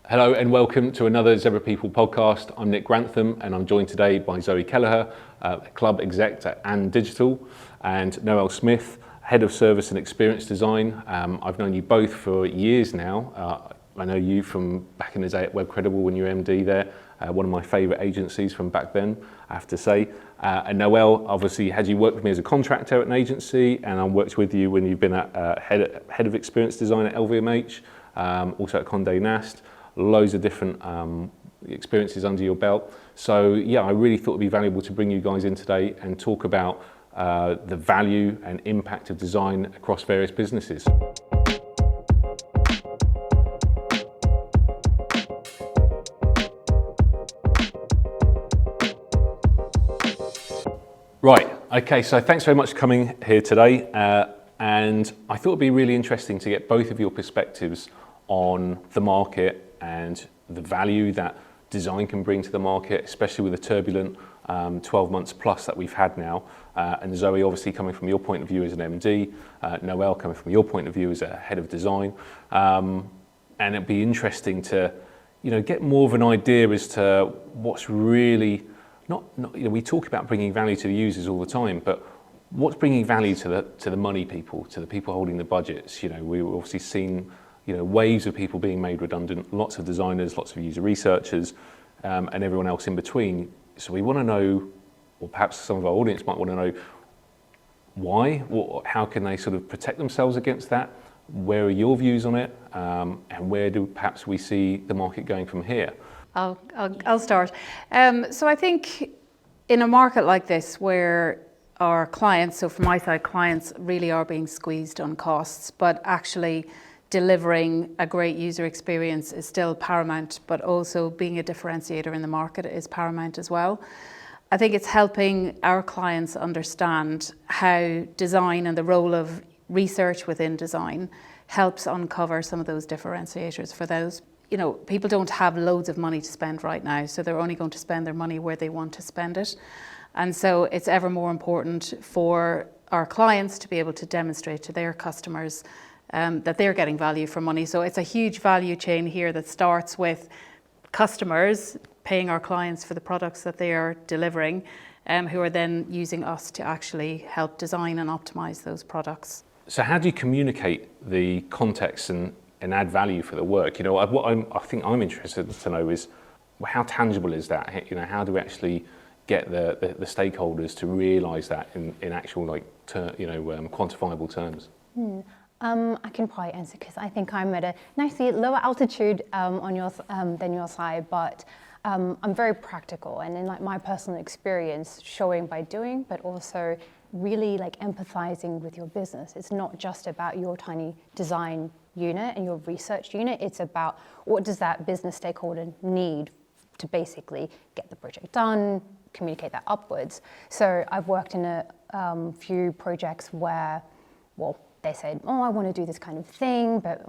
Hello and welcome to another Zebra People podcast. I'm Nick Grantham and I'm joined today by Zoe Kelleher, Club Exec at And Digital, and Noelle Smith, Head of Service and Experience Design. I've known you both for years now. I know you from back in the day at Web Credible when you were MD there, one of my favourite agencies from back then, I have to say. And Noelle, obviously, had you worked with me as a contractor at an agency, and I worked with you when you've been at head of Experience Design at LVMH, also at Condé Nast. Loads of different experiences under your belt. So yeah, I really thought it'd be valuable to bring you guys in today and talk about the value and impact of design across various businesses. Right, okay, so thanks very much for coming here today. And I thought it'd be really interesting to get both of your perspectives on the market and the value that design can bring to the market, especially with the turbulent 12 months plus that we've had now. And Zoe, obviously coming from your point of view as an MD, Noelle coming from your point of view as a head of design. And it'd be interesting to, get more of an idea as to what's really, we talk about bringing value to the users all the time, but what's bringing value to the money people, to the people holding the budgets. We've obviously seen waves of people being made redundant, lots of designers, lots of user researchers, and everyone else in between. So we want to know, or perhaps some of our audience might want to know, why? How can they sort of protect themselves against that? Where are your views on it? And where do perhaps we see the market going from here? I'll start. So I think in a market like this where our clients, so from my side, clients really are being squeezed on costs, but actually delivering a great user experience is still paramount, but also being a differentiator in the market is paramount as well. I think it's helping our clients understand how design and the role of research within design helps uncover some of those differentiators for those. People don't have loads of money to spend right now, so they're only going to spend their money where they want to spend it. And so it's ever more important for our clients to be able to demonstrate to their customers that they're getting value for money. So it's a huge value chain here that starts with customers paying our clients for the products that they are delivering, who are then using us to actually help design and optimize those products. So how do you communicate the context and add value for the work? What I think I'm interested to know is, how tangible is that? How do we actually get the stakeholders to realise that in actual quantifiable terms? I can probably answer because I think I'm at a nicely lower altitude than your side, but I'm very practical, and in my personal experience, showing by doing, but also really empathizing with your business. It's not just about your tiny design unit and your research unit. It's about what does that business stakeholder need to basically get the project done, communicate that upwards. So I've worked in a few projects where, they said, I want to do this kind of thing, but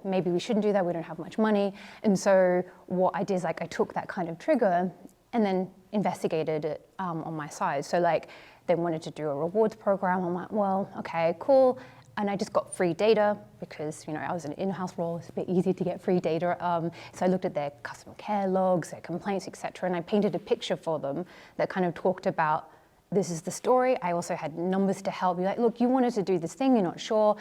maybe we shouldn't do that. We don't have much money. And so what I did is I took that kind of trigger and then investigated it on my side. So they wanted to do a rewards program. I'm like, okay, cool. And I just got free data because I was in an in-house role. It's a bit easy to get free data. So I looked at their customer care logs, their complaints, etc., and I painted a picture for them that kind of talked about, this is the story. I also had numbers to help you. Look, you wanted to do this thing, you're not sure.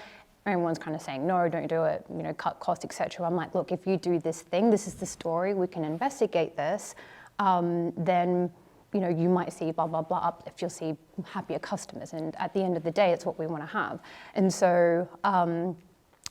Everyone's kind of saying, no, don't do it, cut costs, etc. I'm like, look, if you do this thing, this is the story, we can investigate this, then you might see blah, blah, blah uplift, you'll see happier customers. And at the end of the day, it's what we want to have. And so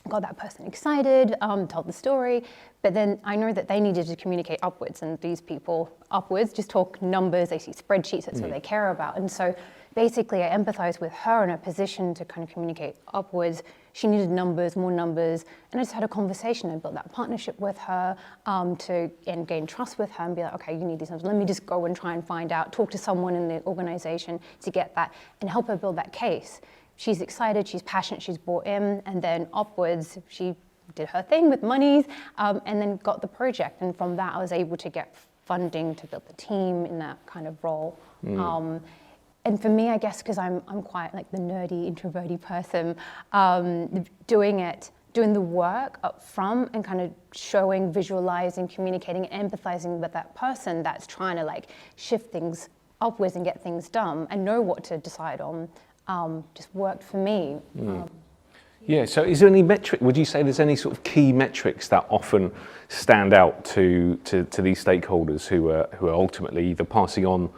got that person excited, told the story, but then I know that they needed to communicate upwards, and these people upwards just talk numbers, they see spreadsheets, that's what they care about. And so basically I empathized with her in a position to kind of communicate upwards. She needed numbers, more numbers, and I just had a conversation. I built that partnership with her to gain trust with her and be like, okay, you need these numbers. Let me just go and try and find out, talk to someone in the organization to get that and help her build that case. She's excited, she's passionate, she's bought in, and then upwards, she did her thing with monies and then got the project. And from that, I was able to get funding to build the team in that kind of role. And for me, I guess, because I'm quite the nerdy, introverty person, doing it doing the work up front and kind of showing, visualizing, communicating, empathizing with that person that's trying to like shift things upwards and get things done and know what to decide on, just worked for me. Yeah, so is there any metric, would you say there's any sort of key metrics that often stand out to these stakeholders who are ultimately either passing on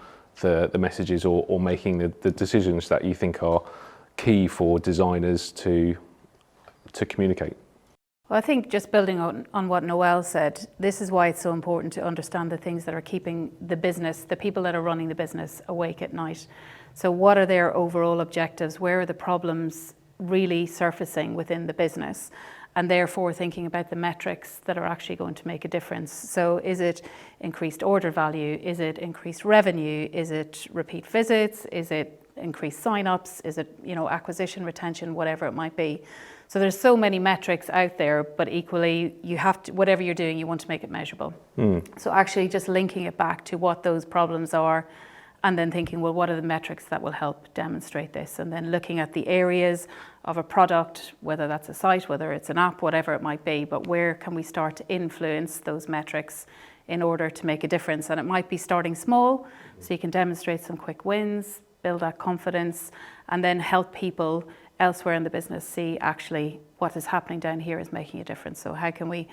the messages or making the decisions that you think are key for designers to communicate? Well, I think just building on what Noelle said, this is why it's so important to understand the things that are keeping the business, the people that are running the business, awake at night. So what are their overall objectives? Where are the problems really surfacing within the business? And therefore thinking about the metrics that are actually going to make a difference. So is it increased order value? Is it increased revenue? Is it repeat visits? Is it increased sign-ups? Is it, acquisition, retention, whatever it might be? So there's so many metrics out there, but equally you have to, whatever you're doing, you want to make it measurable. So actually just linking it back to what those problems are, and then thinking, well, what are the metrics that will help demonstrate this? And then looking at the areas of a product, whether that's a site, whether it's an app, whatever it might be, but where can we start to influence those metrics in order to make a difference? And it might be starting small, so you can demonstrate some quick wins, build that confidence, and then help people elsewhere in the business see actually what is happening down here is making a difference. So how can we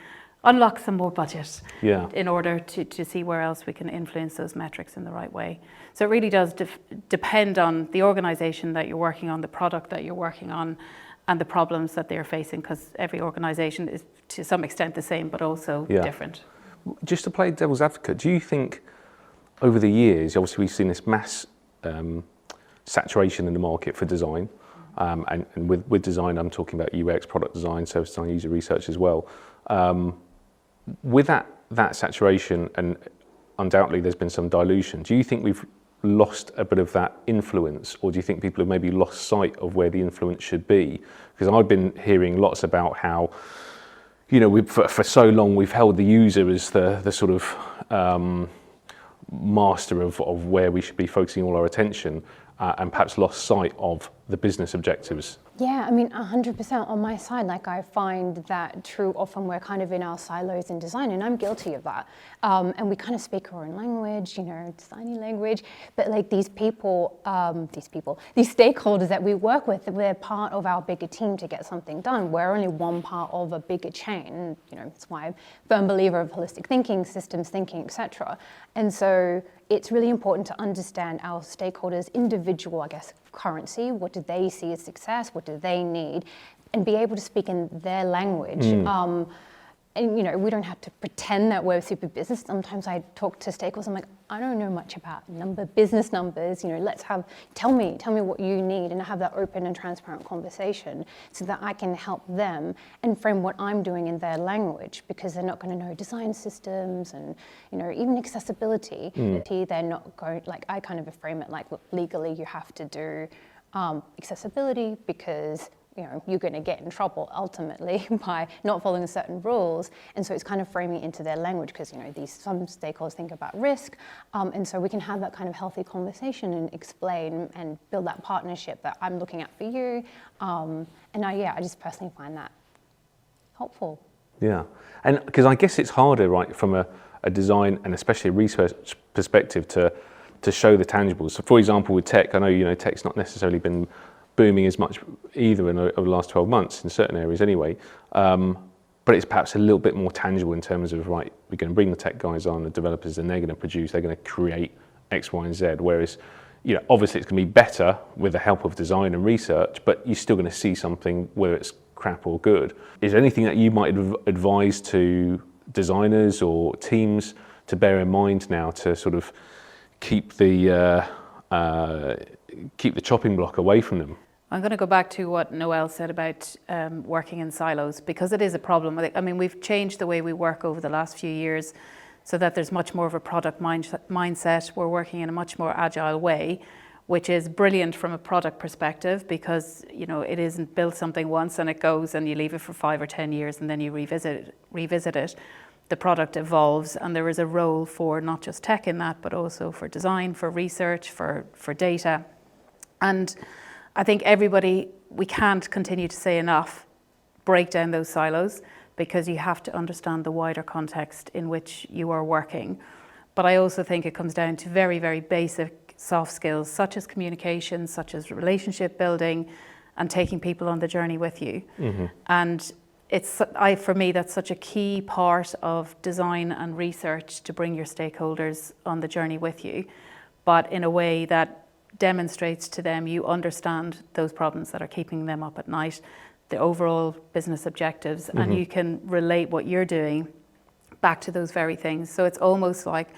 unlock some more budget in order to see where else we can influence those metrics in the right way? So it really does depend on the organization that you're working on, the product that you're working on, and the problems that they're facing, because every organization is to some extent the same, but also different. Just to play devil's advocate, do you think over the years, obviously we've seen this mass saturation in the market for design, and with design I'm talking about UX, product design, service design, user research as well. With that saturation, and undoubtedly there's been some dilution, do you think we've lost a bit of that influence, or do you think people have maybe lost sight of where the influence should be? Because I've been hearing lots about how, for so long we've held the user as the sort of master of where we should be focusing all our attention, and perhaps lost sight of the business objectives. Yeah, I mean, 100% on my side. Like, I find that true. Often we're kind of in our silos in design, and I'm guilty of that. And we kind of speak our own language, designy language. But like these stakeholders that we work with, we're part of our bigger team to get something done. We're only one part of a bigger chain. That's why I'm a firm believer of holistic thinking, systems thinking, etc. And so it's really important to understand our stakeholders' individual, currency. What do they see as success? What do they need? And be able to speak in their language. And we don't have to pretend that we're super business. Sometimes I talk to stakeholders, I'm like, I don't know much about business numbers. Tell me what you need, and have that open and transparent conversation so that I can help them and frame what I'm doing in their language, because they're not going to know design systems and even accessibility. They're not going, I kind of frame it like, look, legally you have to do accessibility because you're going to get in trouble ultimately by not following certain rules. And so it's kind of framing it into their language, because some stakeholders think about risk, and so we can have that kind of healthy conversation and explain and build that partnership that I'm looking at for you. And I just personally find that helpful. Yeah, and because I guess it's harder, right, from a design and especially a research perspective to show the tangibles. So for example, with tech, I know tech's not necessarily been booming as much either over the last 12 months in certain areas anyway, but it's perhaps a little bit more tangible in terms of, right, we're going to bring the tech guys on, the developers, and they're going to produce, they're going to create X, Y, and Z, whereas obviously it's going to be better with the help of design and research, but you're still going to see something whether it's crap or good. Is there anything that you might advise to designers or teams to bear in mind now to sort of keep the chopping block away from them? I'm going to go back to what Noelle said about working in silos, because it is a problem. I mean, we've changed the way we work over the last few years so that there's much more of a product mindset. We're working in a much more agile way, which is brilliant from a product perspective, because it isn't built something once and it goes and you leave it for 5 or 10 years and then you revisit it. The product evolves, and there is a role for not just tech in that, but also for design, for research, for data. And I think we can't continue to say enough, break down those silos, because you have to understand the wider context in which you are working. But I also think it comes down to very, very basic soft skills, such as communication, such as relationship building, and taking people on the journey with you. And for me, that's such a key part of design and research, to bring your stakeholders on the journey with you, but in a way that demonstrates to them you understand those problems that are keeping them up at night, the overall business objectives, and you can relate what you're doing back to those very things. So it's almost like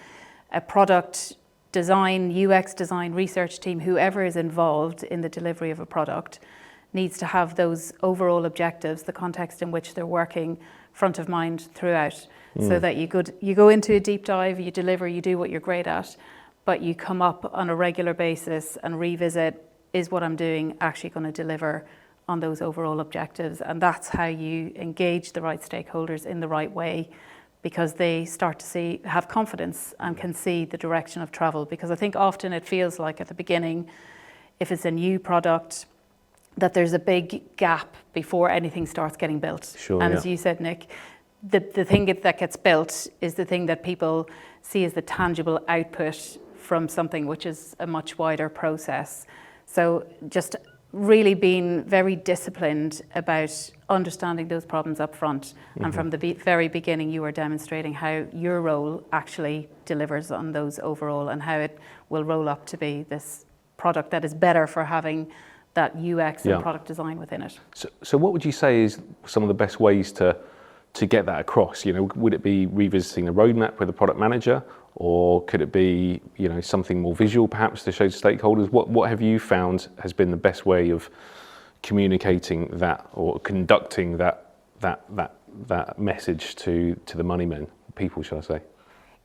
a product design, UX design research team, whoever is involved in the delivery of a product, needs to have those overall objectives, the context in which they're working, front of mind throughout, so that you go into a deep dive, you deliver, you do what you're great at, but you come up on a regular basis and revisit, is what I'm doing actually going to deliver on those overall objectives? And that's how you engage the right stakeholders in the right way, because they start to have confidence and can see the direction of travel. Because I think often it feels like at the beginning, if it's a new product, that there's a big gap before anything starts getting built. Sure, and as you said, Nick, the thing that gets built is the thing that people see as the tangible output from something which is a much wider process. So just really being very disciplined about understanding those problems up front. And from the very beginning, you are demonstrating how your role actually delivers on those overall, and how it will roll up to be this product that is better for having that UX and product design within it. So what would you say is some of the best ways to get that across? Would it be revisiting the roadmap with the product manager, or could it be something more visual perhaps to show to stakeholders? What have you found has been the best way of communicating that, or conducting that message to the money men, people, shall I say?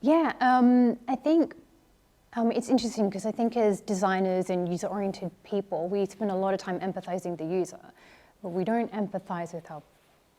Yeah, I think it's interesting, because I think as designers and user-oriented people, we spend a lot of time empathizing the user, but we don't empathize with our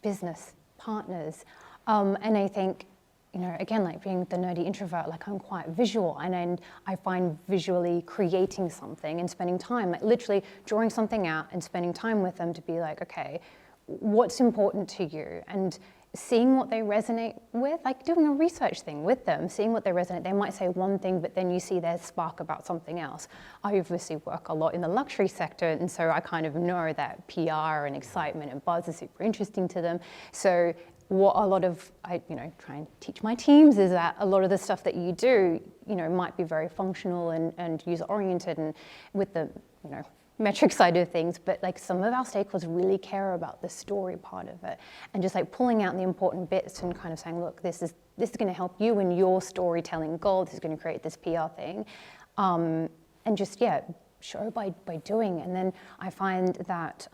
business partners. And I think, again, like being the nerdy introvert, like I'm quite visual, and I find visually creating something and spending time, like literally drawing something out and spending time with them to be like, okay, what's important to you? And seeing what they resonate with, like doing a research thing with them, seeing what they resonate. They might say one thing, but then you see their spark about something else. I obviously work a lot in the luxury sector, and so I kind of know that PR and excitement and buzz is super interesting to them. So what a lot of, I try and teach my teams is that a lot of the stuff that you do, might be very functional and user-oriented and with the, metric side of things, but like some of our stakeholders really care about the story part of it, and just like pulling out the important bits and kind of saying, look, this is going to help you in your storytelling goal. This is going to create this PR thing, and just show by doing. And then I find that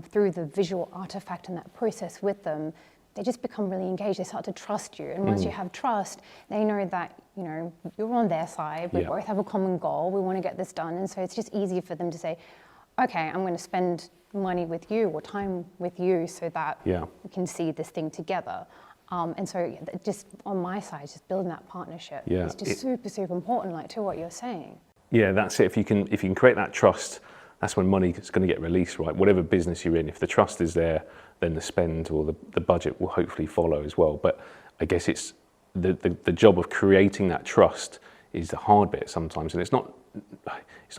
through the visual artifact and that process with them, they just become really engaged. They start to trust you, and once you have trust, they know that you're on their side. We both have a common goal. We want to get this done, and so it's just easier for them to say, okay, I'm going to spend money with you or time with you so that we can see this thing together. And so just on my side, just building that partnership is just super, super important, like to what you're saying. Yeah, that's it. If you can create that trust, that's when money is going to get released, right? Whatever business you're in, if the trust is there, then the spend or the budget will hopefully follow as well. But I guess it's the job of creating that trust is the hard bit sometimes, and it's not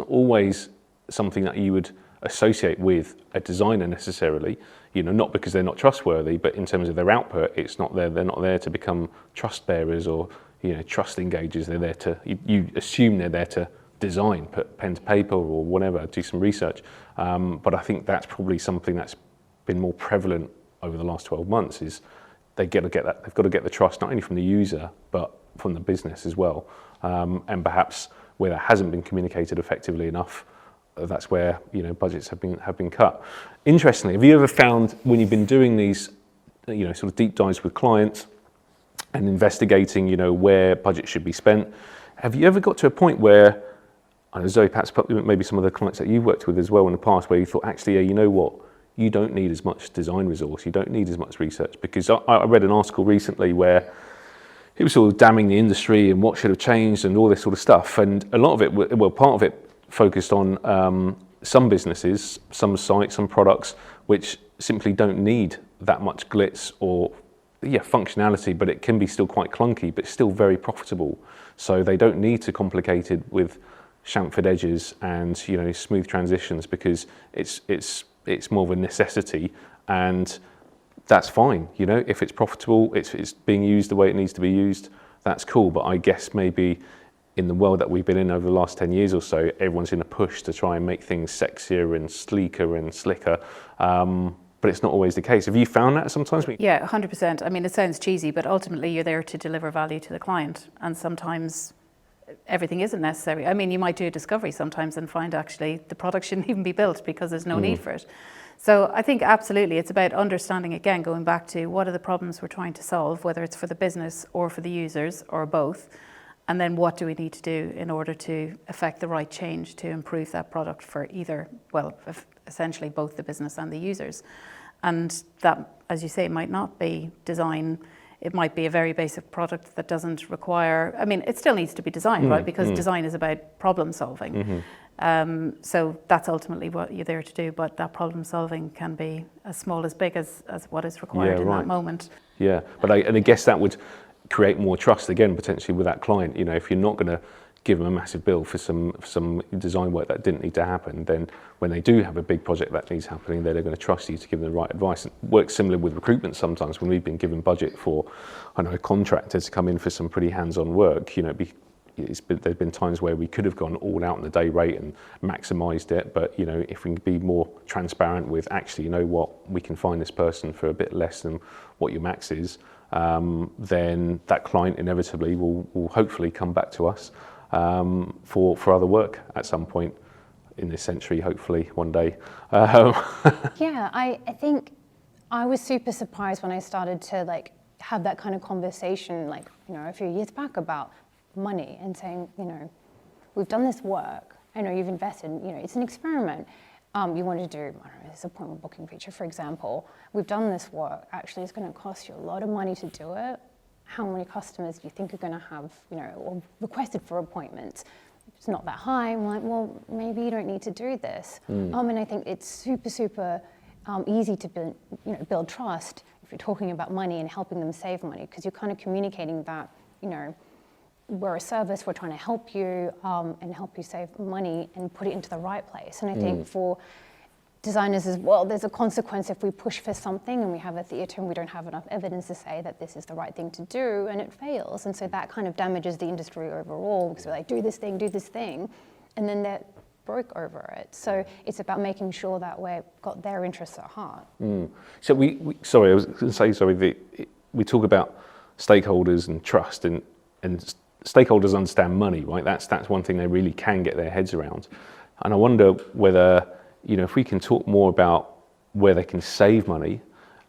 always something that you would associate with a designer necessarily, not because they're not trustworthy, but in terms of their output, they're not there to become trust bearers or trust engagers. They're there to, you assume they're there to design, put pen to paper or whatever, do some research. But I think that's probably something that's been more prevalent over the last 12 months is they've got to get the trust not only from the user but from the business as well. And perhaps where that hasn't been communicated effectively enough, that's where budgets have been cut. Interestingly, have you ever found when you've been doing these sort of deep dives with clients and investigating where budget should be spent, have you ever got to a point where, I know Zoe, perhaps maybe some of the clients that you've worked with as well in the past, where you thought, actually, you know what, you don't need as much design resource, you don't need as much research? Because I read an article recently where it was sort of damning the industry and what should have changed and all this sort of stuff, and a lot of it, part of it focused on some businesses, some sites, some products which simply don't need that much glitz or functionality, but it can be still quite clunky, but still very profitable. So they don't need to complicate it with chamfered edges and smooth transitions, because it's more of a necessity, and that's fine. If it's profitable, it's being used the way it needs to be used, that's cool. But I guess maybe in the world that we've been in over the last 10 years or so, everyone's in a push to try and make things sexier and sleeker and slicker. But it's not always the case. Have you found that sometimes? Yeah, 100%. I mean, it sounds cheesy, but ultimately you're there to deliver value to the client. And sometimes everything isn't necessary. I mean, you might do a discovery sometimes and find actually the product shouldn't even be built because there's no need for it. So I think absolutely it's about understanding, again, going back to what are the problems we're trying to solve, whether it's for the business or for the users or both. And then what do we need to do in order to effect the right change to improve that product for either, well, essentially both the business and the users. And that, as you say, might not be design. It might be a very basic product that doesn't require, I mean, it still needs to be designed, right? Because design is about problem solving. So that's ultimately what you're there to do, but that problem solving can be as small as big as what is required in that moment. Yeah, but I guess that would create more trust again, potentially, with that client. If you're not going to give them a massive bill for some design work that didn't need to happen, then when they do have a big project that needs happening, they're going to trust you to give them the right advice. It works similar with recruitment sometimes. When we've been given budget for, a contractor to come in for some pretty hands-on work, there's been times where we could have gone all out on the day rate and maximised it, but if we can be more transparent with, actually, we can find this person for a bit less than what your max is, then that client inevitably will hopefully come back to us for other work at some point in this century, hopefully one day. Yeah, I think I was super surprised when I started to have that kind of conversation, a few years back about money and saying, we've done this work. I know you've invested. It's an experiment. You want to do, I don't know, this appointment booking feature, for example. We've done this work. Actually, it's going to cost you a lot of money to do it. How many customers do you think are going to have, or requested for appointments? It's not that high. I'm like, well, maybe you don't need to do this. And I think it's super easy to build trust if you're talking about money and helping them save money, because you're kind of communicating that, we're a service, we're trying to help you and help you save money and put it into the right place. And I think for designers as well, there's a consequence if we push for something and we have a theatre and we don't have enough evidence to say that this is the right thing to do, and it fails. And so that kind of damages the industry overall, because we're like, do this thing, and then they're broke over it. So it's about making sure that we've got their interests at heart. So I was going to say, we talk about stakeholders and trust, and stakeholders understand money, right? That's one thing they really can get their heads around. And I wonder whether, if we can talk more about where they can save money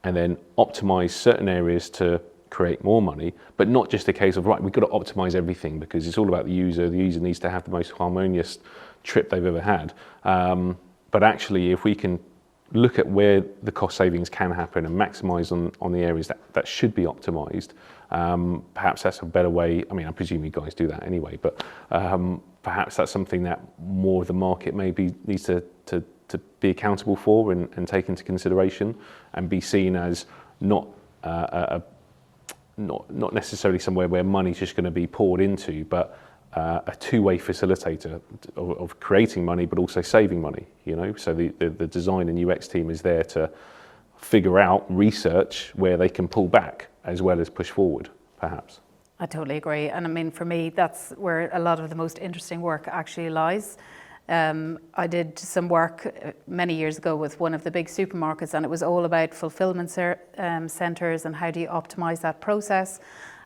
and then optimize certain areas to create more money, but not just a case of, right, we've got to optimize everything because it's all about the user. The user needs to have the most harmonious trip they've ever had. But actually, if we can look at where the cost savings can happen and maximize on the areas that should be optimized, perhaps that's a better way. I mean, I presume you guys do that anyway, but perhaps that's something that more of the market maybe needs to be accountable for and take into consideration, and be seen as not necessarily somewhere where money's just going to be poured into, but a two-way facilitator of creating money, but also saving money. So the design and UX team is there to figure out, research where they can pull back as well as push forward, perhaps. I totally agree. And I mean, for me, that's where a lot of the most interesting work actually lies. I did some work many years ago with one of the big supermarkets, and it was all about fulfillment centers and how do you optimize that process.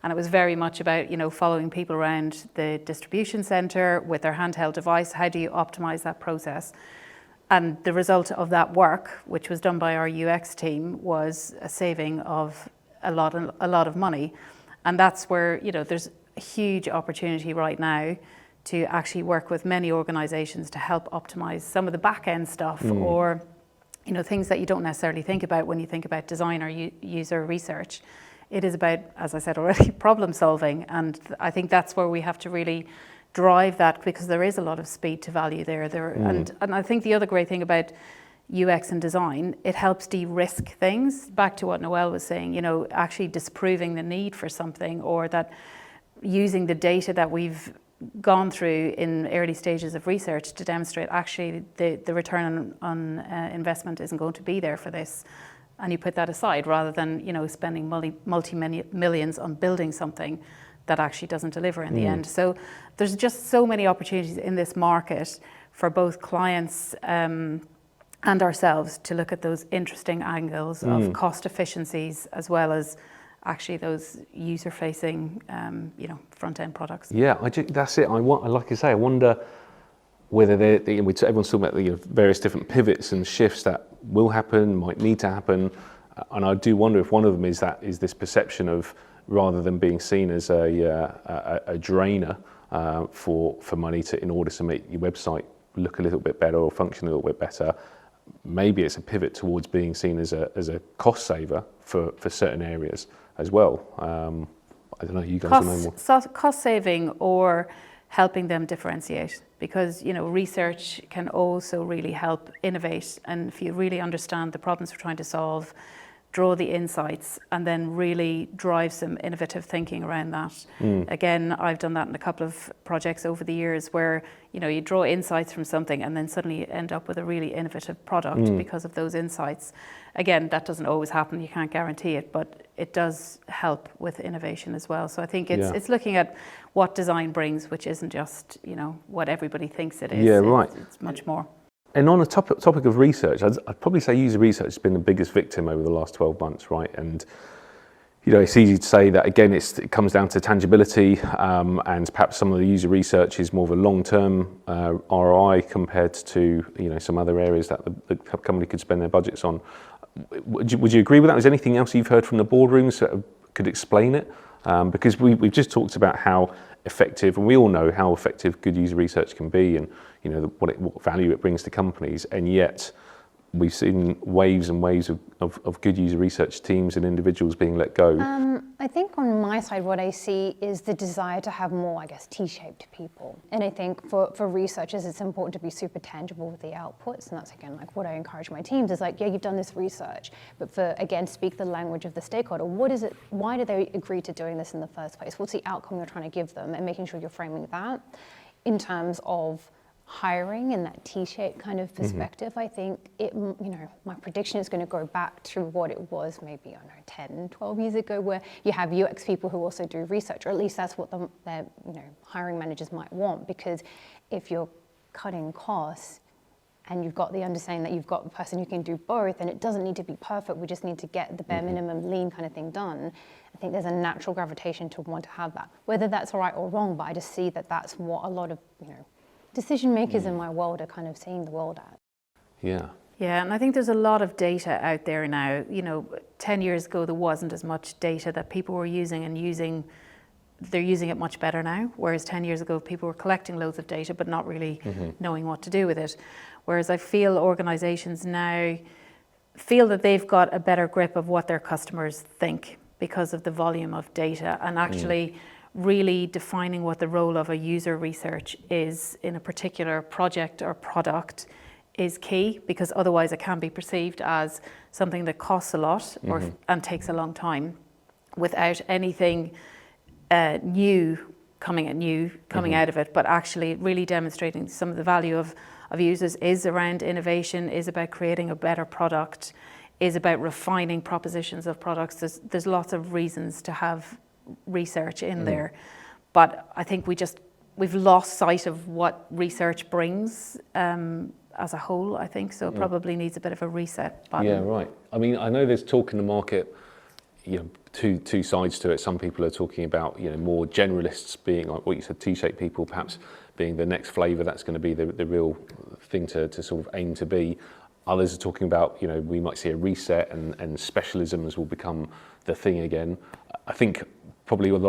And it was very much about, following people around the distribution center with their handheld device. How do you optimize that process? And the result of that work, which was done by our UX team, was a saving of a lot of money. And that's where, there's a huge opportunity right now to actually work with many organizations to help optimize some of the back end stuff, or, things that you don't necessarily think about when you think about design or user research. It is about, as I said already, problem solving. And I think that's where we have to really drive that, because there is a lot of speed to value there. And I think the other great thing about, UX and design, it helps de-risk things. Back to what Noelle was saying, you know, actually disproving the need for something, or that using the data that we've gone through in early stages of research to demonstrate actually the return on investment isn't going to be there for this. And you put that aside rather than, you know, spending multi-millions on building something that actually doesn't deliver in the end. So there's just so many opportunities in this market for both clients and ourselves to look at those interesting angles of cost efficiencies, as well as actually those user-facing, you know, front-end products. Yeah, that's it. Like I say, I wonder whether everyone's talking about the various different pivots and shifts that will happen, might need to happen, and I do wonder if one of them is this perception of, rather than being seen as a drainer for money in order to make your website look a little bit better or function a little bit better, maybe it's a pivot towards being seen as a cost saver for certain areas as well. I don't know, you guys know more. Cost saving or helping them differentiate, because, you know, research can also really help innovate, and if you really understand the problems we're trying to solve, draw the insights, and then really drive some innovative thinking around that. Again, I've done that in a couple of projects over the years where, you know, you draw insights from something and then suddenly you end up with a really innovative product because of those insights. Again, that doesn't always happen, you can't guarantee it, but it does help with innovation as well. So I think it's looking at what design brings, which isn't just, you know, what everybody thinks it is. Yeah, right. It's much more. And on a topic of research, I'd probably say user research has been the biggest victim over the last 12 months, right? And, you know, it's easy to say that, again, it comes down to tangibility, and perhaps some of the user research is more of a long-term ROI compared to, you know, some other areas that the company could spend their budgets on. Would you agree with that? Is there anything else you've heard from the boardrooms that could explain it? Because we've just talked about how effective, and we all know how effective good user research can be, and, you know, what value it brings to companies, and yet we've seen waves and waves of good user research teams and individuals being let go. I think on my side, what I see is the desire to have more, I guess, T-shaped people. And I think for researchers, it's important to be super tangible with the outputs. And that's, again, like what I encourage my teams is like, yeah, you've done this research, but again, speak the language of the stakeholder. What is it? Why did they agree to doing this in the first place? What's the outcome you're trying to give them? And making sure you're framing that in terms of hiring in that T-shaped kind of perspective. I think my prediction is going to go back to what it was maybe, I don't know, 10, 12 years ago, where you have UX people who also do research, or at least that's what their hiring managers might want, because if you're cutting costs and you've got the understanding that you've got the person who can do both, and it doesn't need to be perfect, we just need to get the bare minimum lean kind of thing done, I think there's a natural gravitation to want to have that. Whether that's right or wrong, but I just see that that's what a lot of, decision makers in my world are kind of seeing the world at. Yeah. Yeah, and I think there's a lot of data out there now. 10 years ago, there wasn't as much data that people were using, and they're using it much better now. Whereas 10 years ago, people were collecting loads of data, but not really knowing what to do with it. Whereas I feel organizations now feel that they've got a better grip of what their customers think because of the volume of data, and actually really defining what the role of a user research is in a particular project or product is key, because otherwise it can be perceived as something that costs a lot and takes a long time without anything new coming out of it, but actually really demonstrating some of the value of users is around innovation, is about creating a better product, is about refining propositions of products. There's lots of reasons to have research in there, but I think we've lost sight of what research brings as a whole, I think, so it probably needs a bit of a reset button. Yeah, right. I mean, I know there's talk in the market, two sides to it. Some people are talking about, more generalists being, like what you said, T-shaped people perhaps being the next flavour that's going to be the real thing to sort of aim to be. Others are talking about, we might see a reset and specialisms will become the thing again. I think probably over the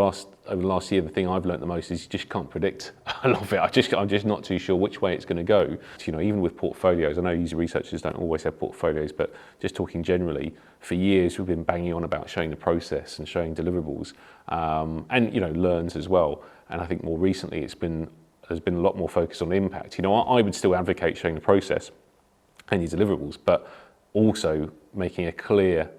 last year, the thing I've learned the most is you just can't predict a lot of it. I'm just not too sure which way it's going to go. Even with portfolios, I know user researchers don't always have portfolios, but just talking generally, for years we've been banging on about showing the process and showing deliverables, and learns as well. And I think more recently there's been a lot more focus on impact. I would still advocate showing the process, and your deliverables, but also making a clear,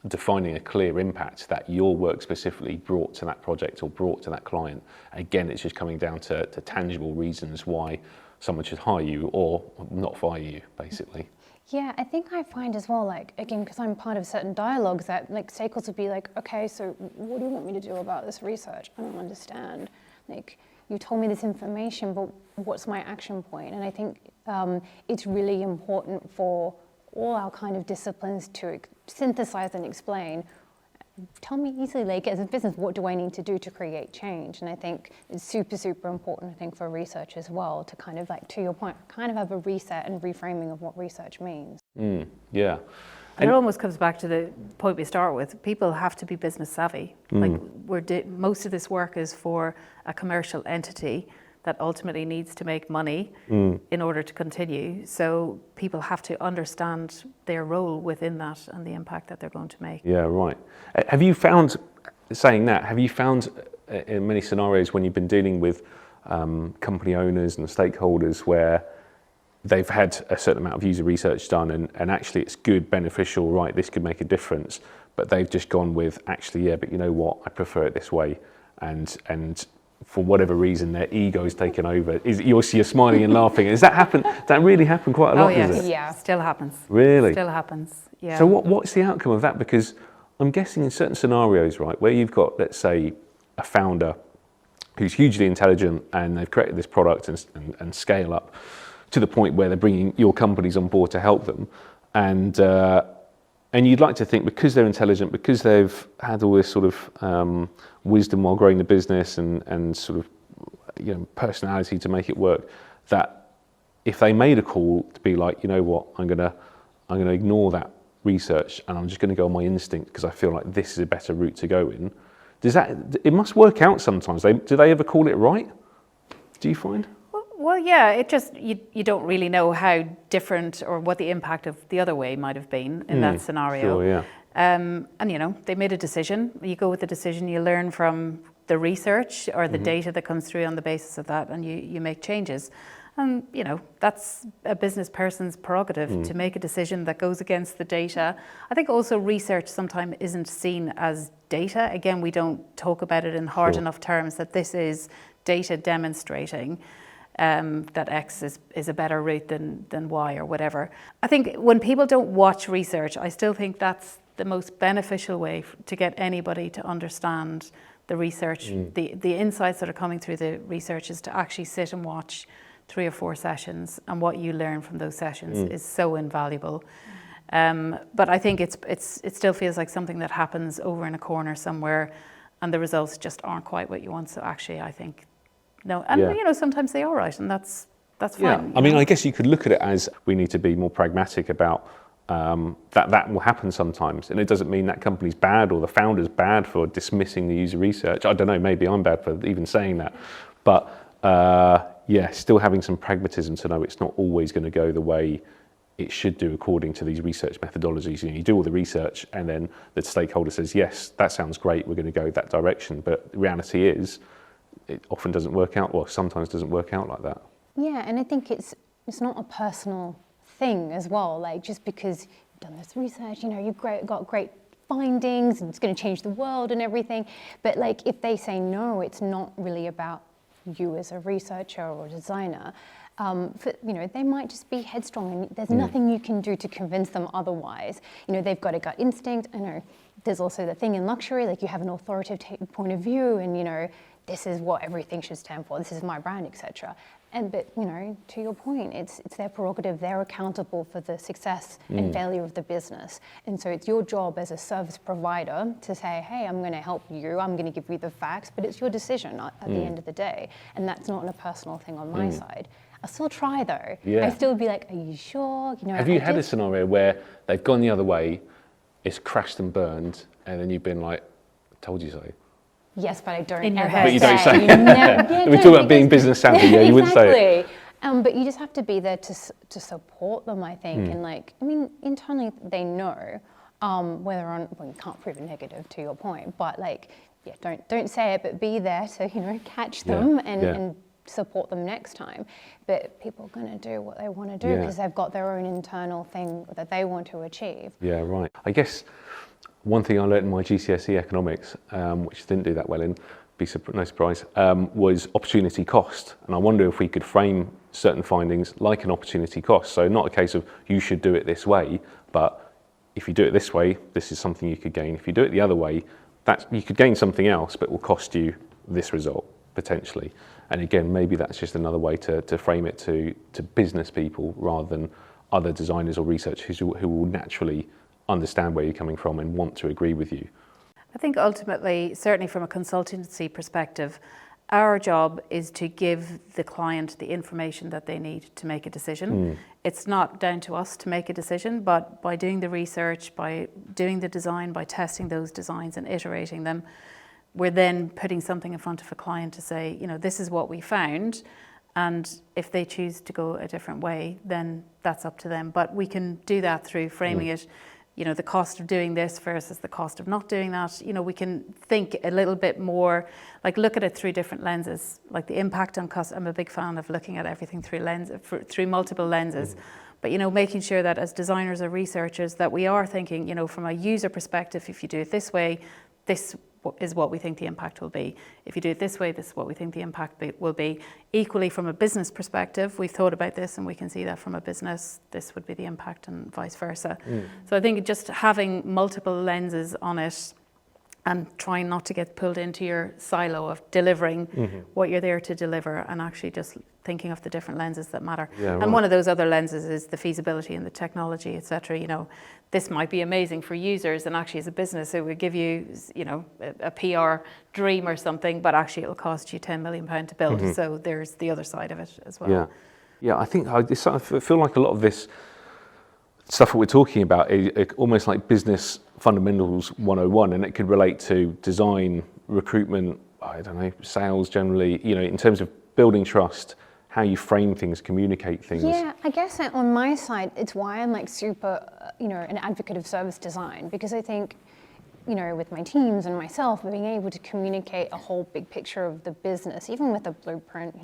defining a clear impact that your work specifically brought to that project or brought to that client. Again, it's just coming down to tangible reasons why someone should hire you or not fire you, basically. Yeah, I think I find as well, like, again, because I'm part of certain dialogues, that like stakeholders will be like, okay, so what do you want me to do about this research? I don't understand. Like, you told me this information, but what's my action point? And I think it's really important for all our kind of disciplines to synthesize and explain. Tell me easily, like, as a business, what do I need to do to create change? And I think it's super, super important, I think, for research as well, to kind of, like, to your point, kind of have a reset and reframing of what research means. Yeah. And it almost comes back to the point we start with. People have to be business savvy. Like, most of this work is for a commercial entity that ultimately needs to make money in order to continue. So people have to understand their role within that and the impact that they're going to make. Yeah, right. Have you found, saying that, have you found in many scenarios when you've been dealing with company owners and stakeholders where they've had a certain amount of user research done and actually it's good, beneficial, right, this could make a difference, but they've just gone with, actually, yeah, but you know what, I prefer it this way, and for whatever reason, their ego's taken over. You're smiling and laughing. Does that happen? That really happen quite a lot, yes. does it? Yeah. Still happens. Really? Still happens, yeah. So what's the outcome of that? Because I'm guessing in certain scenarios, right, where you've got, let's say, a founder who's hugely intelligent and they've created this product and scale up to the point where they're bringing your companies on board to help them. And you'd like to think, because they're intelligent, because they've had all this sort of wisdom while growing the business and sort of, you know, personality to make it work, that if they made a call to be like, you know what, I'm gonna ignore that research and I'm just gonna go on my instinct because I feel like this is a better route to go in. It must work out sometimes. Do they ever call it right? Do you find? Well, yeah, it just, you don't really know how different or what the impact of the other way might have been in that scenario. Sure, yeah. And, you know, they made a decision. You go with the decision, you learn from the research or the data that comes through on the basis of that, and you make changes. And, you know, that's a business person's prerogative to make a decision that goes against the data. I think also research sometimes isn't seen as data. Again, we don't talk about it in hard enough terms that this is data demonstrating that X is a better route than Y or whatever. I think when people don't watch research, I still think that's the most beneficial way to get anybody to understand the research, the insights that are coming through the research, is to actually sit and watch 3 or 4 sessions, and what you learn from those sessions is so invaluable. But I think it still feels like something that happens over in a corner somewhere, and the results just aren't quite what you want. So actually, I think no, and you know, sometimes they are right, and that's fine. Yeah, I mean, I guess you could look at it as we need to be more pragmatic about that will happen sometimes, and it doesn't mean that company's bad or the founder's bad for dismissing the user research. I don't know, maybe I'm bad for even saying that, but yeah, still having some pragmatism to know it's not always going to go the way it should do according to these research methodologies. You know, you do all the research and then the stakeholder says, yes, that sounds great, we're going to go that direction, but the reality is it often doesn't work out, or sometimes doesn't work out like that. Yeah, and I think it's not a personal thing as well. Like, just because you've done this research, you know, you've got great findings and it's going to change the world and everything. But like, if they say no, it's not really about you as a researcher or designer. You know, they might just be headstrong, and there's nothing you can do to convince them otherwise. You know, they've got a gut instinct. I know there's also the thing in luxury, like you have an authoritative point of view, and you know, this is what everything should stand for, this is my brand, etc. But you know, to your point, it's their prerogative. They're accountable for the success and failure of the business, and so it's your job as a service provider to say, hey, I'm going to help you, I'm going to give you the facts, but it's your decision at the end of the day, and that's not a personal thing on my side. I still try though. Yeah. I still be like, are you sure? You know, have you had a scenario where they've gone the other way, it's crashed and burned, and then you've been like, told you so? Yes, but I don't In your ever head. But you don't say say. it. We talk about being business savvy, yeah, you wouldn't say it. Exactly. But you just have to be there to support them, I think. And like, I mean, internally they know whether or not, well, you can't prove a negative to your point, but like, yeah, don't say it, but be there to, you know, catch them and support them next time. But people are going to do what they want to do because they've got their own internal thing that they want to achieve. Yeah, right. I guess one thing I learned in my GCSE economics, which didn't do that well in, no surprise, was opportunity cost. And I wonder if we could frame certain findings like an opportunity cost. So not a case of you should do it this way, but if you do it this way, this is something you could gain. If you do it the other way, you could gain something else, but it will cost you this result, potentially. And again, maybe that's just another way to frame it to business people rather than other designers or researchers who will naturally understand where you're coming from and want to agree with you. I think ultimately, certainly from a consultancy perspective, our job is to give the client the information that they need to make a decision. It's not down to us to make a decision, but by doing the research, by doing the design, by testing those designs and iterating them, we're then putting something in front of a client to say, this is what we found. And if they choose to go a different way, then that's up to them. But we can do that through framing it, the cost of doing this versus the cost of not doing that. We can think a little bit more, like look at it through different lenses, like the impact on cost. I'm a big fan of looking at everything through multiple lenses. But, making sure that as designers or researchers that we are thinking, from a user perspective, if you do it this way, this is what we think the impact will be. If you do it this way, this is what we think the impact will be. Equally, from a business perspective, we've thought about this and we can see that from a business, this would be the impact and vice versa. So I think just having multiple lenses on it and trying not to get pulled into your silo of delivering what you're there to deliver and actually just thinking of the different lenses that matter. Yeah, right. And one of those other lenses is the feasibility and the technology, et cetera. This might be amazing for users, and actually as a business it would give you, a PR dream or something, but actually it'll cost you £10 million to build. So there's the other side of it as well. Yeah. I think I feel like a lot of this stuff that we're talking about is almost like business fundamentals 101, and it could relate to design, recruitment, I don't know, sales generally, in terms of building trust, how you frame things, communicate things. Yeah, I guess on my side, it's why I'm like super, an advocate of service design, because I think, with my teams and myself, being able to communicate a whole big picture of the business, even with a blueprint,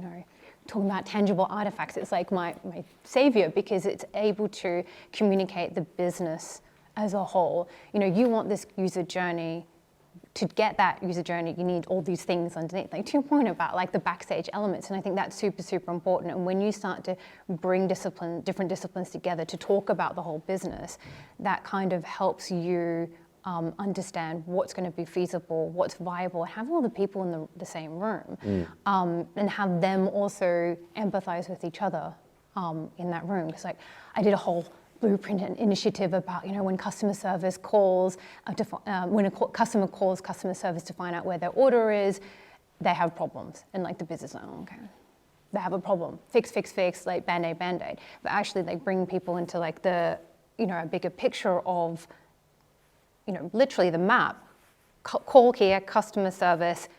talking about tangible artifacts, it's like my savior, because it's able to communicate the business as a whole. You want this user journey. To get that user journey, you need all these things underneath, like to your point about like the backstage elements. And I think that's super, super important. And when you start to bring different disciplines together to talk about the whole business, that kind of helps you understand what's going to be feasible, what's viable, have all the people in the same room, and have them also empathize with each other in that room. Because like I did a whole blueprint and initiative about, when customer service calls, when a customer calls customer service to find out where their order is, they have problems. And like the business, okay, they have a problem. Fix, like Band-Aid. But actually like bring people into like the, a bigger picture of, literally the map. Call here, customer service,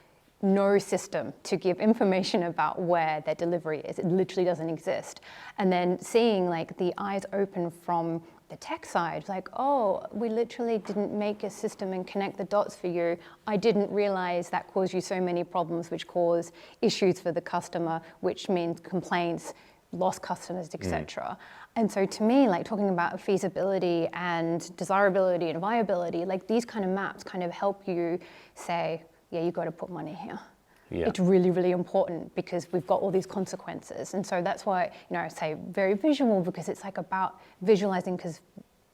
no system to give information about where their delivery is. It literally doesn't exist. And then seeing like the eyes open from the tech side, like, oh, we literally didn't make a system and connect the dots for you. I didn't realize that caused you so many problems, which cause issues for the customer, which means complaints, lost customers, etc. And so to me, like talking about feasibility and desirability and viability, like these kind of maps kind of help you say, yeah, you got to put money here. Yeah. It's really, really important because we've got all these consequences. And so that's why, I say very visual, because it's like about visualizing, because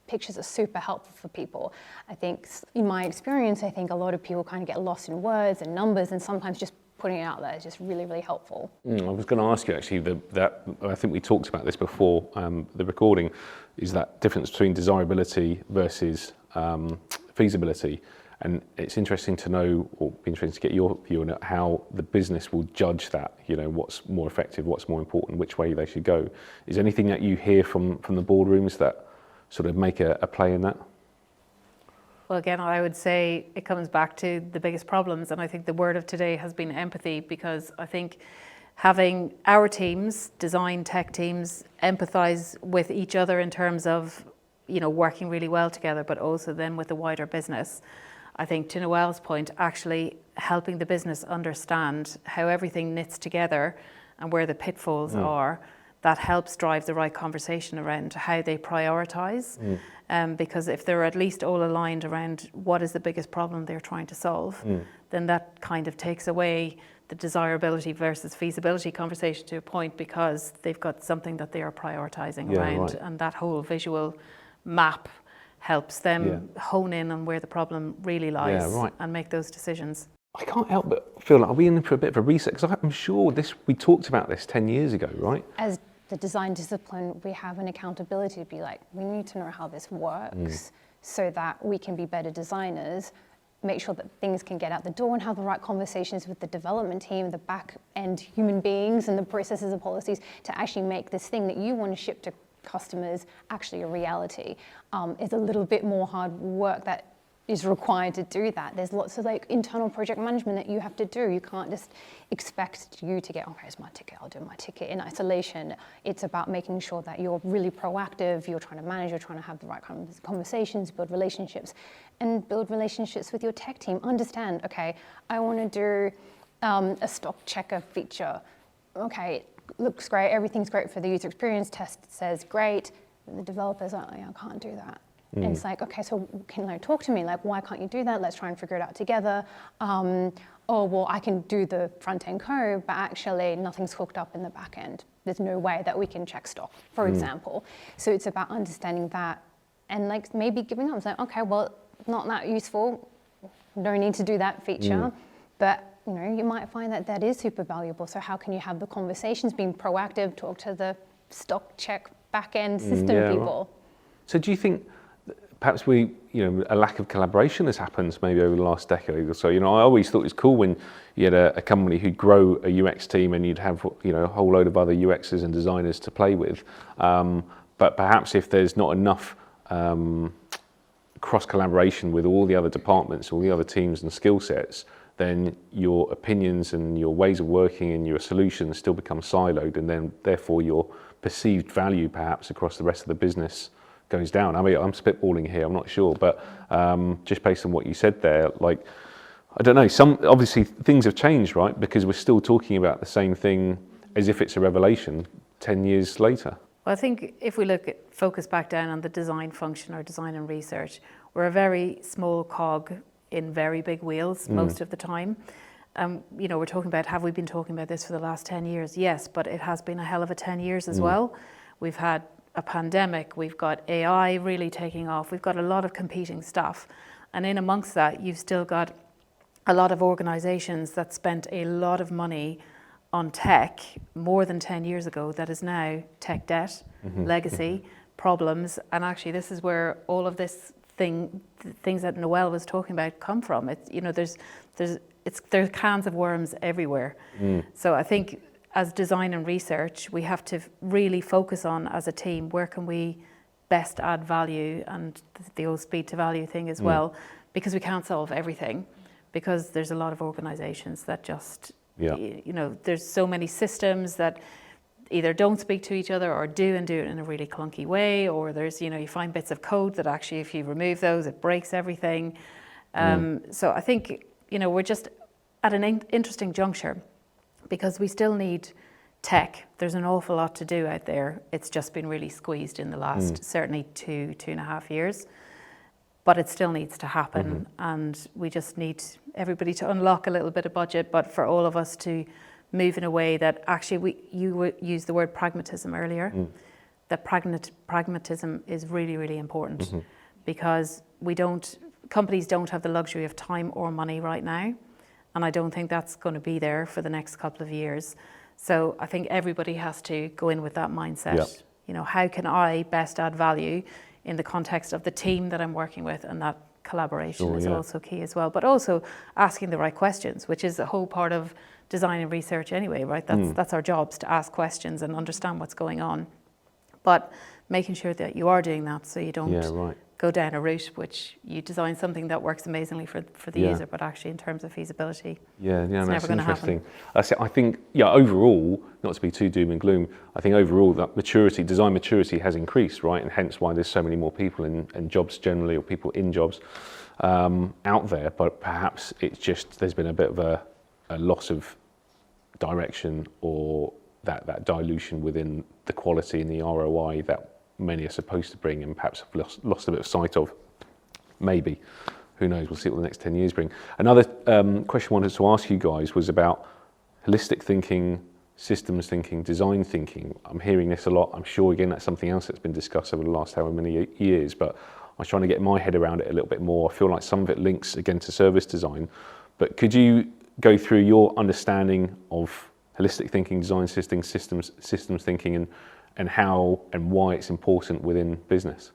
pictures are super helpful for people. I think in my experience, I think a lot of people kind of get lost in words and numbers, and sometimes just putting it out there is just really, really helpful. I was going to ask you actually, that I think we talked about this before the recording, is that difference between desirability versus feasibility. And it's interesting to know, or be interesting to get your view on it, how the business will judge that, what's more effective, what's more important, which way they should go. Is there anything that you hear from the boardrooms that sort of make a play in that? Well, again, I would say it comes back to the biggest problems. And I think the word of today has been empathy, because I think having our teams, design tech teams, empathize with each other in terms of, working really well together, but also then with the wider business. I think to Noelle's point, actually helping the business understand how everything knits together and where the pitfalls are, that helps drive the right conversation around how they prioritize. Because if they're at least all aligned around what is the biggest problem they're trying to solve, then that kind of takes away the desirability versus feasibility conversation to a point, because they've got something that they are prioritizing around, and that whole visual map helps them hone in on where the problem really lies and make those decisions. I can't help but feel like, are we in for a bit of a reset? Because I'm sure we talked about this 10 years ago, right? As the design discipline, we have an accountability to be like, we need to know how this works so that we can be better designers, make sure that things can get out the door, and have the right conversations with the development team, the back end human beings and the processes and policies to actually make this thing that you want to ship to customers actually a reality. It's a little bit more hard work that is required to do that. There's lots of like internal project management that you have to do. You can't just expect you to get, okay, it's my ticket, I'll do my ticket in isolation. It's about making sure that you're really proactive, you're trying to manage, you're trying to have the right kind of conversations, build relationships, and build relationships with your tech team. Understand, okay, I want to do a stock checker feature. Okay, it looks great, everything's great for the user experience, test says great. The developers are like, I can't do that. And it's like, okay, so can you talk to me? Like, why can't you do that? Let's try and figure it out together. Or, well, I can do the front end code, but actually nothing's hooked up in the back end. There's no way that we can check stock, for example. So it's about understanding that and like maybe giving up. It's like, okay, well, not that useful. No need to do that feature. But you know, you might find that that is super valuable. So how can you have the conversations, being proactive, talk to the stock check back end system people? Right. So do you think perhaps a lack of collaboration has happened maybe over the last decade or so? I always thought it was cool when you had a company who'd grow a UX team and you'd have, a whole load of other UXers and designers to play with. But perhaps if there's not enough cross collaboration with all the other departments, all the other teams and skill sets, then your opinions and your ways of working and your solutions still become siloed, and then therefore your perceived value perhaps across the rest of the business goes down. I mean, I'm spitballing here, I'm not sure, but just based on what you said there, like, I don't know, obviously things have changed, right? Because we're still talking about the same thing as if it's a revelation 10 years later. Well, I think if we focus back down on the design function or design and research, we're a very small cog in very big wheels most of the time. We're talking about, have we been talking about this for the last 10 years? Yes, but it has been a hell of a 10 years as well. We've had a pandemic, we've got AI really taking off, we've got a lot of competing stuff. And in amongst that, you've still got a lot of organizations that spent a lot of money on tech more than 10 years ago that is now tech debt, legacy, problems. And actually this is where all of this things that Noelle was talking about come from. It's, there's cans of worms everywhere. So I think as design and research, we have to really focus on, as a team, where can we best add value, and the old speed to value thing as well, because we can't solve everything, because there's a lot of organizations that just, there's so many systems that either don't speak to each other or do it in a really clunky way, or there's, you find bits of code that actually, if you remove those, it breaks everything. So I think, we're just at an interesting juncture, because we still need tech. There's an awful lot to do out there. It's just been really squeezed in the last, certainly 2.5 years, but it still needs to happen. And we just need everybody to unlock a little bit of budget, but for all of us to move in a way that actually, you used the word pragmatism earlier, that pragmatism is really, really important, because companies don't have the luxury of time or money right now. And I don't think that's going to be there for the next couple of years. So I think everybody has to go in with that mindset. How can I best add value in the context of the team that I'm working with? And that collaboration is also key as well. But also asking the right questions, which is a whole part of design and research anyway, right? That's our jobs, to ask questions and understand what's going on. But making sure that you are doing that, so you don't go down a route which you design something that works amazingly for the user, but actually in terms of feasibility, it's never going to happen. I think, overall, not to be too doom and gloom, I think overall that design maturity has increased, right? And hence why there's so many more people in jobs generally, or people in jobs out there. But perhaps it's just, there's been a bit of a loss of direction or that dilution within the quality and the ROI that many are supposed to bring, and perhaps have lost a bit of sight of. Maybe, who knows? We'll see what the next 10 years bring. Another question I wanted to ask you guys was about holistic thinking, systems thinking, design thinking. I'm hearing this a lot. I'm sure, again, that's something else that's been discussed over the last however many years, but I was trying to get my head around it a little bit more. I feel like some of it links, again, to service design. But could you go through your understanding of holistic thinking, design systems thinking, and how and why it's important within business?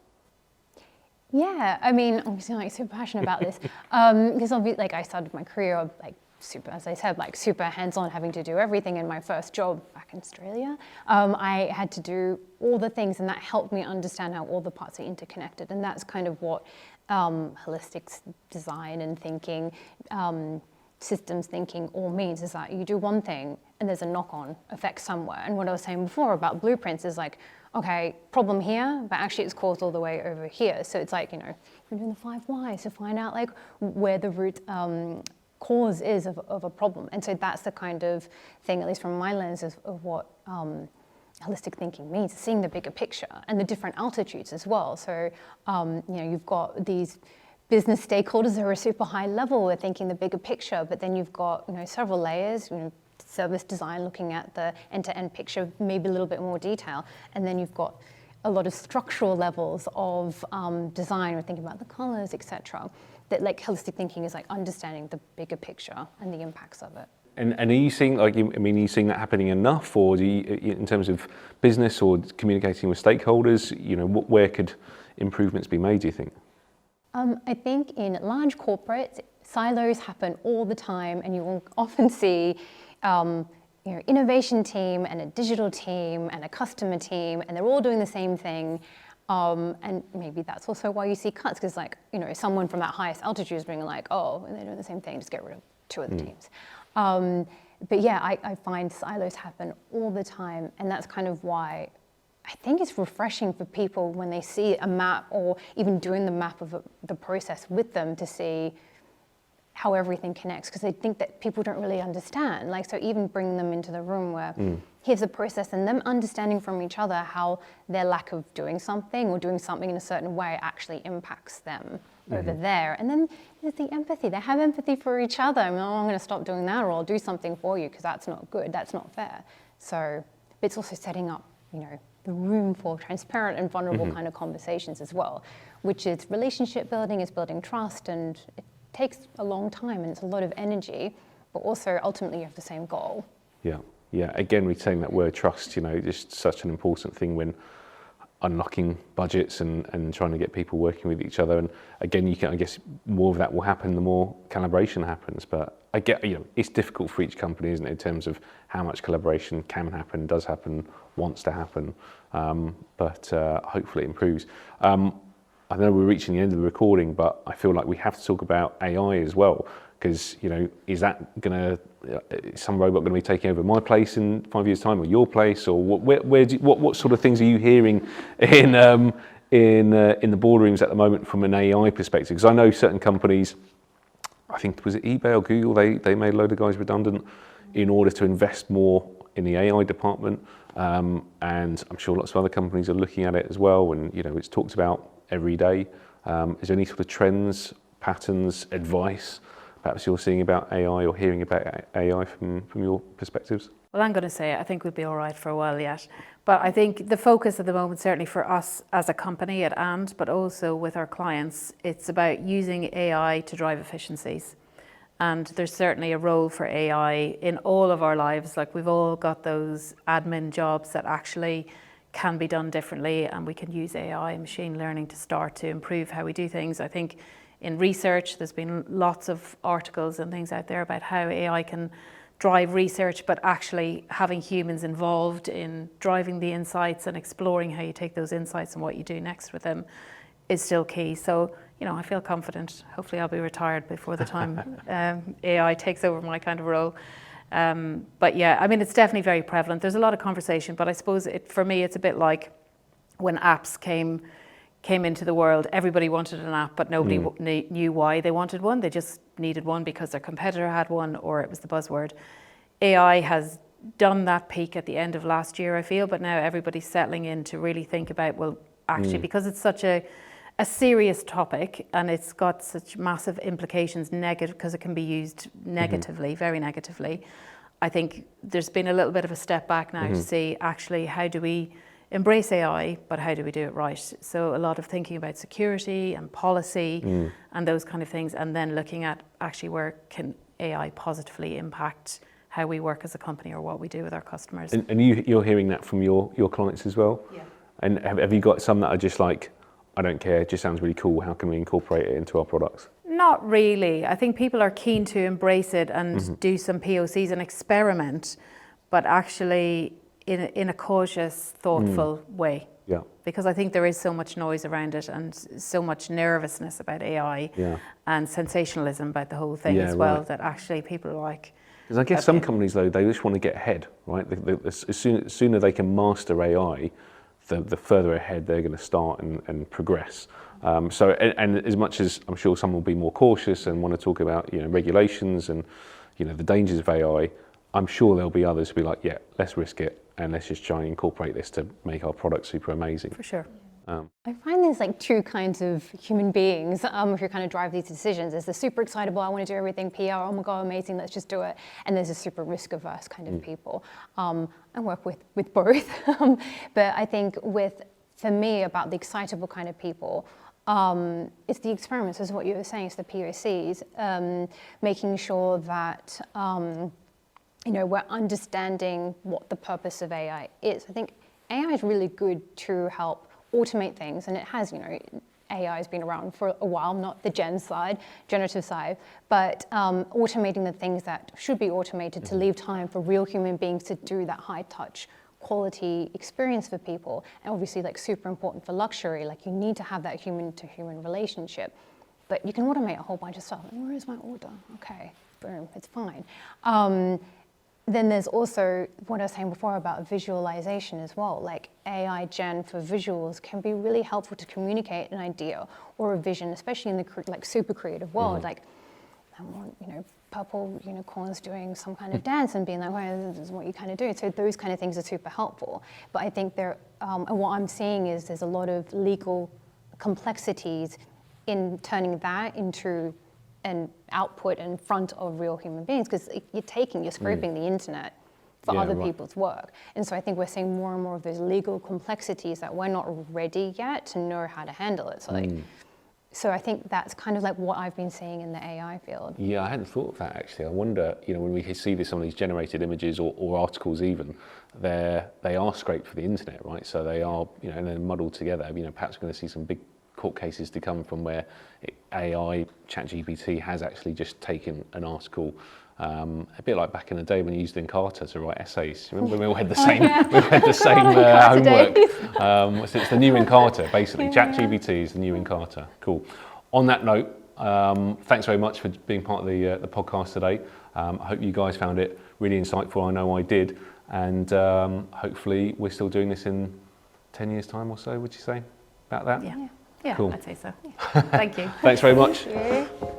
Yeah, I mean, obviously, I'm like super passionate about this because obviously, like, I started my career like super, as I said, like super hands-on, having to do everything. In my first job back in Australia, I had to do all the things, and that helped me understand how all the parts are interconnected. And that's kind of what holistic design and thinking, systems thinking all means, is that you do one thing and there's a knock-on effect somewhere. And what I was saying before about blueprints is like, okay, problem here, but actually it's caused all the way over here. So it's like, you're doing the 5 whys to find out like where the root cause is of a problem. And so that's the kind of thing, at least from my lens, of what holistic thinking means, seeing the bigger picture and the different altitudes as well. So, you've got these business stakeholders who are super high level, we're thinking the bigger picture, but then you've got, several layers, service design looking at the end-to-end picture, maybe a little bit more detail. And then you've got a lot of structural levels of design, we're thinking about the colors, etc. That like holistic thinking is like understanding the bigger picture and the impacts of it. And are you seeing, are you seeing that happening enough, or do you, in terms of business or communicating with stakeholders, where could improvements be made, do you think? I think in large corporates, silos happen all the time, and you will often see innovation team and a digital team and a customer team, and they're all doing the same thing. And maybe that's also why you see cuts, because someone from that highest altitude is being like, oh, and they're doing the same thing, just get rid of 2 of the teams. But yeah, I find silos happen all the time, and that's kind of why I think it's refreshing for people when they see a map, or even doing the map of the process with them, to see how everything connects, because they think that people don't really understand. Like, so even bringing them into the room where here's the process, and them understanding from each other how their lack of doing something or doing something in a certain way actually impacts them over there. And then there's the empathy. They have empathy for each other. I mean, I'm going to stop doing that, or I'll do something for you because that's not good. That's not fair. So, but it's also setting up, the room for transparent and vulnerable kind of conversations as well, which is relationship building, is building trust, and it takes a long time and it's a lot of energy, but also ultimately you have the same goal. Yeah. Again, retaining that word trust, just such an important thing when unlocking budgets and trying to get people working with each other. And again, I guess more of that will happen the more collaboration happens. But I get, it's difficult for each company, isn't it, in terms of how much collaboration can happen, does happen, wants to happen. But hopefully it improves. I know we're reaching the end of the recording, but I feel like we have to talk about AI as well, because is that some robot going to be taking over my place in 5 years' time, or your place, or what sort of things are you hearing in the boardrooms at the moment from an AI perspective? Because I know certain companies, I think, was it eBay or Google, they made a load of guys redundant in order to invest more in the AI department, and I'm sure lots of other companies are looking at it as well, and it's talked about every day. Is there any sort of trends, patterns, advice perhaps you're seeing about AI or hearing about AI from your perspectives? Well, I'm going to say I think we'll be all right for a while yet. But I think the focus at the moment, certainly for us as a company at And, but also with our clients, it's about using AI to drive efficiencies. And there's certainly a role for AI in all of our lives. Like, we've all got those admin jobs that actually can be done differently, and we can use AI and machine learning to start to improve how we do things. I think in research, there's been lots of articles and things out there about how AI can drive research, but actually having humans involved in driving the insights and exploring how you take those insights and what you do next with them is still key. So, I feel confident. Hopefully I'll be retired before the time AI takes over my kind of role. But yeah, I mean, it's definitely very prevalent. There's a lot of conversation, but I suppose for me, it's a bit like when apps came into the world. Everybody wanted an app, but nobody knew why they wanted one. They just needed one because their competitor had one, or it was the buzzword. AI has done that peak at the end of last year, I feel, but now everybody's settling in to really think about, well, actually, because it's such a serious topic and it's got such massive implications, negative, because it can be used negatively, very negatively. I think there's been a little bit of a step back now to see actually how do we embrace AI, but how do we do it right? So a lot of thinking about security and policy and those kind of things, and then looking at actually where can AI positively impact how we work as a company or what we do with our customers. And you're hearing that from your clients as well? Yeah. And have you got some that are just like, I don't care, it just sounds really cool, how can we incorporate it into our products? Not really. I think people are keen to embrace it and do some POCs and experiment, but actually in a cautious, thoughtful way. Yeah. Because I think there is so much noise around it and so much nervousness about AI and sensationalism about the whole thing as well, that actually people are like... Because I guess some companies, though, they just want to get ahead, right? As sooner they can master AI, the further ahead they're going to start and progress. And as much as I'm sure some will be more cautious and want to talk about, regulations and, the dangers of AI, I'm sure there'll be others who'll be like, yeah, let's risk it and let's just try and incorporate this to make our product super amazing. For sure. I find there's like two kinds of human beings who kind of drive these decisions. There's the super excitable, I want to do everything PR, oh my God, amazing, let's just do it. And there's a super risk averse kind of people. I work with both. But I think for me, about the excitable kind of people, it's the experiments, is what you were saying, it's the POCs, making sure that we're understanding what the purpose of AI is. I think AI is really good to help automate things, and it has, AI has been around for a while, not the generative side, but automating the things that should be automated to leave time for real human beings to do that high touch quality experience for people. And obviously, like, super important for luxury, like you need to have that human to human relationship, but you can automate a whole bunch of stuff. Where is my order? Okay, boom, it's fine. Then there's also what I was saying before about visualization as well. Like AI gen for visuals can be really helpful to communicate an idea or a vision, especially in the super creative world. Like, I want, purple unicorns doing some kind of dance and being like, well, this is what you kind of do. So those kind of things are super helpful. But I think and what I'm seeing is there's a lot of legal complexities in turning that into an output in front of real human beings, because you're scraping the internet for other people's work. And so I think we're seeing more and more of those legal complexities that we're not ready yet to know how to handle it. So so I think that's kind of like what I've been seeing in the AI field. Yeah, I hadn't thought of that actually. I wonder, when we see some of these generated images or articles even, they are scraped for the internet, right? So they are, and then muddled together. Perhaps we're going to see some big court cases to come from where AI, ChatGPT, has actually just taken an article, a bit like back in the day when you used Encarta to write essays. Remember we all had the same, homework. So it's the new Encarta, basically. ChatGPT is the new Encarta. Cool. On that note, thanks very much for being part of the podcast today. I hope you guys found it really insightful. I know I did. And hopefully we're still doing this in 10 years' time or so, would you say, about that? Yeah, cool. I'd say so. Thank you. Thanks very much. Thank you.